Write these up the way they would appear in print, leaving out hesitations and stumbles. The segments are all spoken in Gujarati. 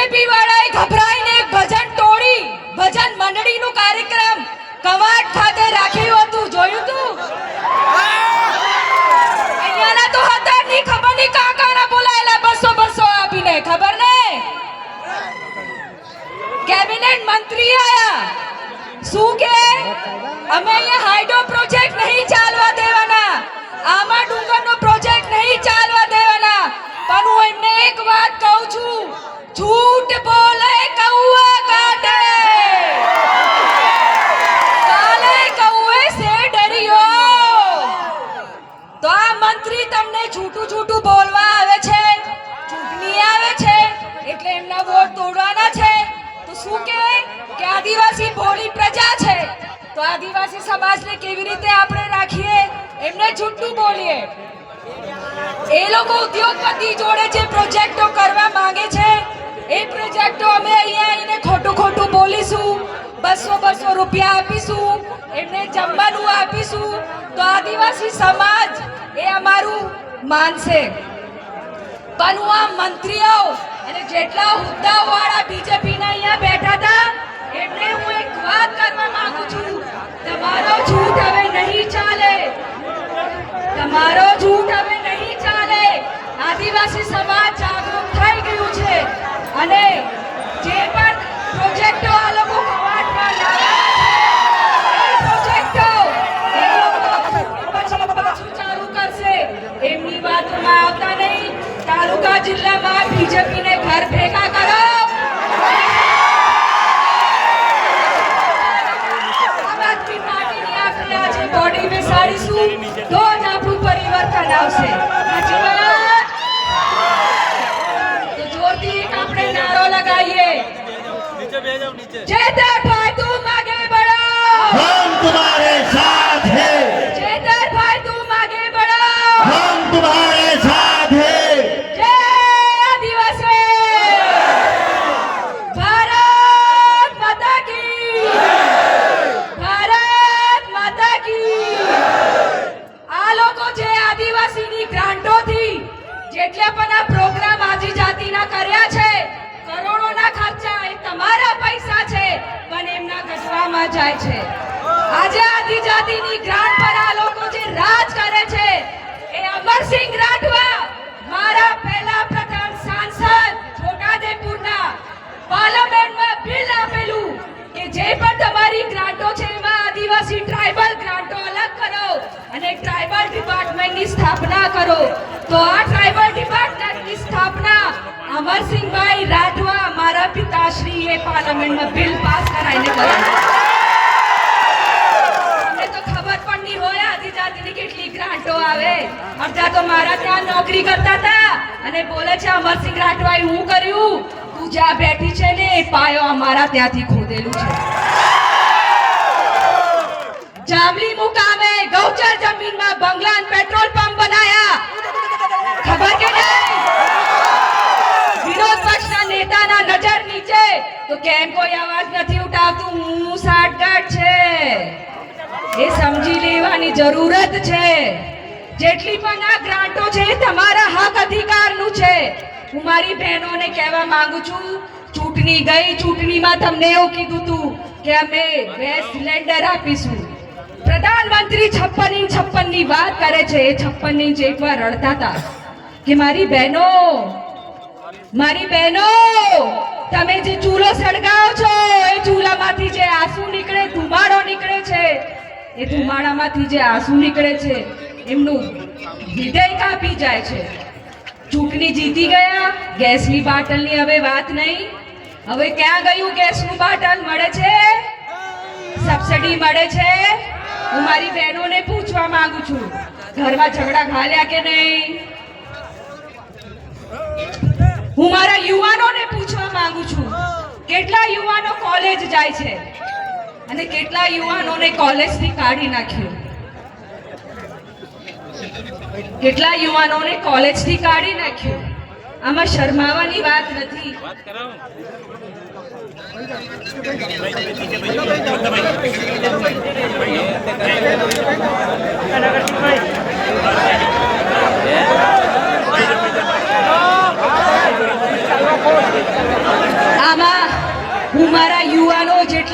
બીજેપી વાળાએ ગભરાઈને એક ભજન ટોળી ભજન મંડળીનું કાર્યક્રમ કવાડ ખાતે રાખ્યું હતું, જોયું તું? અહીંયાના તો હતા નહીં, ખબર નહીં કાકાના બોલાયેલા 200 આપીને, ખબર ને? કેબિનેટ મંત્રી આયા, શું કે અમે અહીંયા હાઇડ્રો પ્રોજેક્ટ નહીં ચાલવા દેવાના, આમાં ડુંગરનો પ્રોજેક્ટ નહીં ચાલવા દેવાના. પણ હું એમને એક વાત કહું છું, झूठ बोले कौआ काटे, काले कौए से डरियो. तो આ મંત્રી તમને છૂટું બોલવા આવે છે, ચૂંટણી આવે છે એટલે એમના વોટ તોડવાના છે. તો શું કે આદિવાસી ભોળી પ્રજા છે, તો આદિવાસી સમાજને કેવી રીતે આપણે રાખીએ, એમને છૂટું બોલીએ. એ લોકો ઉદ્યોગપતિ જોડે જે પ્રોજેક્ટો કરવા માંગે છે એ પ્રોજેક્ટો અમે અહીંયા આવીને ખોટું બોલીશું, 200 રૂપિયા આપીશું, એમને જમવાનું આપીશું, તો આદિવાસી સમાજ એ અમારું માનશે. પણ હું આ મંત્રીઓ અને જેટલા હોદ્દાવાળા બીજેપીના અહીંયા બેઠા હતા એમને હું એક વાત કરવા માંગુ છું, તમારો જૂઠ હવે નહીં ચાલે, તમારો જૂઠ હવે નહીં ચાલે. આદિવાસી સમાજ જાગૃત થઈ ગયું છે અને જે પણ પ્રોજેક્ટો આ લોકો કવાટમાં લાવ્યા છે પ્રોજેક્ટો એ લોકો પાછું ચાલુ કરશે. એમની વાતમાં આવતા નહીં. તાલુકા જિલ્લામાં બીજેપીને ઘર ભેગા કરો. આમ આદમી પાર્ટીની આપણે આજે બોડી બેસાડીશું તો જ આપણું પરિવર્તન આવશે. સાચી વાત? આપણે નારો लगाइए, चेतर भाई तुम आगे बढ़ो, हम तुम्हारे साथ हैं. चेतर भाई तुम आगे बढ़ो, हम तुम्हारे साथ हैं. जय आदिवासी, भारत माता की, भारत माता की. આ લોકો જે આદિવાસીની ગ્રાન્ટોથી જેટલા પણ આ પ્રોગ્રામ આદિજાતિના કર્યા છે, કરોડોના ખર્ચા, એ તમારા પૈસા છે પણ એમના ગજવામાં જાય છે. આજે આદિજાતિની ગ્રાન્ટ પર આ લોકો જે રાજ કરે છે એ અમરસિંહ રાઠવા, મારા પહેલા પ્રથમ સાંસદ છોટાઉદેપુરના, પાર્લામેન્ટમાં બિલ આપેલું કે જે પણ તમારી ગ્રાન્ટો છે એમાં આદિવાસી ટ્રાઇબલ ગ્રાન્ટો અલગ કરો અને ટ્રાઇબલ ડિપાર્ટમેન્ટની સ્થાપના કરો. તો આ ટ્રાઇબલ ડિપાર્ટમેન્ટની સ્થાપના અમરસિંહભાઈ રાઠવા, મારા પિતાશ્રીએ પાર્લામેન્ટમાં બિલ પાસ કરાવીને કરી. અમને તો ખબર પણ નહીં હોય આદિજાતિની કેટલી ગ્રાન્ટો આવે. અડધા તો મારા ત્યાં નોકરી કરતા હતા અને બોલે છે અમરસિંહ રાઠવાએ હું કર્યું, તું જ્યાં બેઠી છે ને એ પાયો અમારા ત્યાંથી ખોદેલું છે. જામલી મુકામે ગૌચર જમીનમાં બંગલા અને પેટ્રોલ પંપ બનાયા, ખબર કે નહીં? વિરોધ પક્ષના નેતાના નજર નીચે તો કેમ કોઈ અવાજ નથી ઉઠાવતું? હું સાટગાંઠ છે એ સમજી લેવાની જરૂરત છે. જેટલી પણ આ ગ્રાન્ટો છે તમારા હક અધિકારનું છે. હું મારી બહેનોને કહેવા માંગુ છું, ચૂંટણી ગઈ, ચૂંટણીમાં તમને એવું કીધું હતું કે અમે 2 સિલિન્ડર આપીશું. પ્રધાનમંત્રી 56 ની વાત કરે છે. એ 56 ઇંચ એકવાર રડતા હતા કે મારી બહેનો તમે જે ચૂલો સળગાવો છો એ ચૂલામાંથી જે આંસુ નીકળે, ધુમાડો નીકળે છે, એ ધુમાડામાંથી જે આંસુ નીકળે છે એમનું હૃદય કાપી જાય છે. ચૂંટણી જીતી ગયા, ગેસની બાટલની હવે વાત નહીં. હવે ક્યાં ગયું ગેસનું બાટલ? મળે છે, સબસિડી મળે છે. હું મારી બહેનોને પૂછવા માંગુ છું, ઘરમાં ઝઘડા ઘાલ્યા કે નહીં? હું મારા યુવાનોને પૂછવા માંગુ છું, કેટલા યુવાનો કોલેજ જાય છે અને કેટલા યુવાનોને કોલેજથી કાઢી નાખ્યું? કેટલા યુવાનોને કોલેજથી કાઢી નાખ્યું? આમાં શરમાવાની વાત નથી. ભાઈ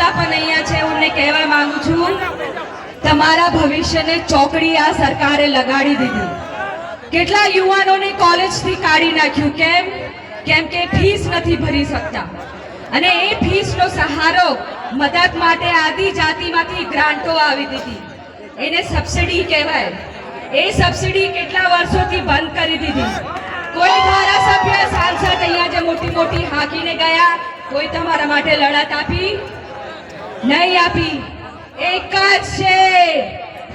જેટલા પણ અહીંયા છે હું એમને કહેવા માંગુ છું, તમારા ભવિષ્યને ચોકડી આ સરકારે લગાડી દીધી. કેટલા યુવાનોને કોલેજથી કાઢી નાખ્યું. કેમ કે ફીસ નથી ભરી શકતા, અને એ ફીસનો સહારો મદદ માટે આદિજાતિમાંથી ગ્રાન્ટો આવી દીધી. એને સબસિડી કહેવાય. એ સબસિડી કેટલા વર્ષોથી બંધ કરી દીધી. કોઈ ધારાસભ્ય સાંસદ અહીંયા જે મોટી મોટી હાંકીને ગયા, કોઈ તમારા માટે લડત આપી નહીં આપી. એક જ છે,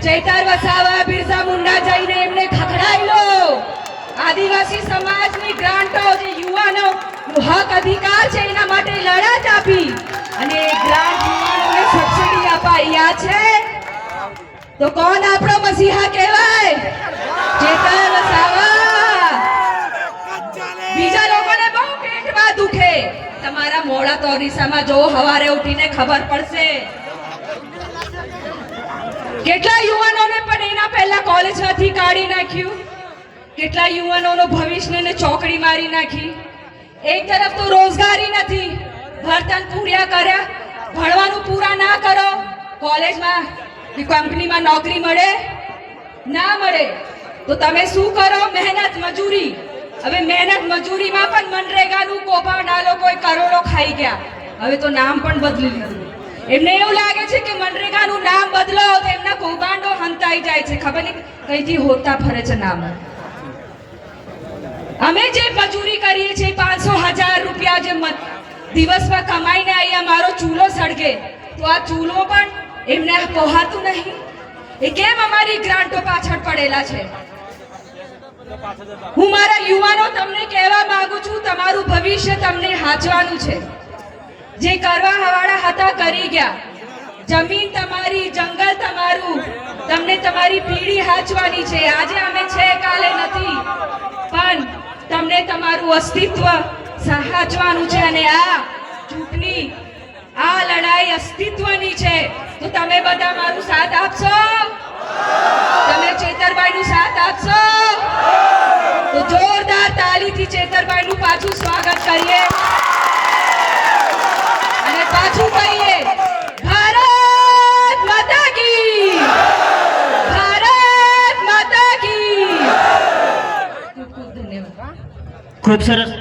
ચૈતર વસાવા બિરસા મુંડા જઈને એમને ખખડાઈ લો. આદિવાસી સમાજની ગ્રાન્ટો જે યુવાનો હક અધિકાર છે એના માટે લડત આપી, અને એ ગ્રાન્ટ યુવાનોને સબસિડી અપાઈ. યાદ છે? તો કોણ આપણો મસીહા કહેવાય? ચેતર વસાવા. બીજા લોકોને બહુ પેટમાં દુખે, તમારા મોડા તો ઓરિસ્સામાં જો હવારે ઉઠીને ખબર પડશે. કેટલા યુવાનોને પણ એના પહેલા કોલેજમાંથી કાઢી નાખ્યું. કેટલા યુવાનોનું ભવિષ્યને ચોકડી મારી નાખી. એક તરફ તો રોજગારી નથી, ભણતર પૂરા કર્યા, ભણવાનું પૂરા ના કરો, કોલેજમાં કે કંપનીમાં નોકરી મળે ના મળે તો તમે શું કરો? મહેનત મજૂરી. હવે મહેનત મજૂરીમાં પણ મનરેગાનું કૌભાંડ આ લોકોએ કરોડો ખાઈ ગયા. હવે તો નામ પણ બદલી લીધું. એમને એવું લાગે છે કે મનરેગાનું નામ બદલો તો એમના કૌભાંડો હંતાઈ જાય છે. ખબર નહીં કઈથી હોતા ફરે છે નામ. અમે જે મજૂરી કરીએ છીએ 500,000 રૂપિયા જે દિવસમાં કમાઈને અહીંયા મારો ચૂલો સળગે, તો આ ચૂલો પણ એમને પોહાતું નહીં. એ કેમ અમારી ગ્રાન્ટો પાછળ પડેલા છે? હું મારા યુવાનો તમને કહેવા માંગુ છું, તમારું ભવિષ્ય તમને હાચવાનું છે. જે કરવા વાળા હતા કરી ગયા. જમીન તમારી, જંગલ તમારું, તમને તમારી પીઢી હાચવાની છે. આજે અમે છે, કાલે નથી, પણ તમને તમારું અસ્તિત્વ સાચવાનું છે. અને આ ચૂંટણી, આ લડાઈ અસ્તિત્વની છે. તો તમે બધા મારું સાથ આપશો? તમે ચેતરભાઈનું સાથ આપશો? તો જોરદાર તાલીથી ચેતરભાઈનું પાછું સ્વાગત કરીએ અને પાછું કહીએ, ભારત માતા કી, ભારત માતા કી. ખૂબ ખૂબ ધન્યવાદ. ખૂબ સરસ.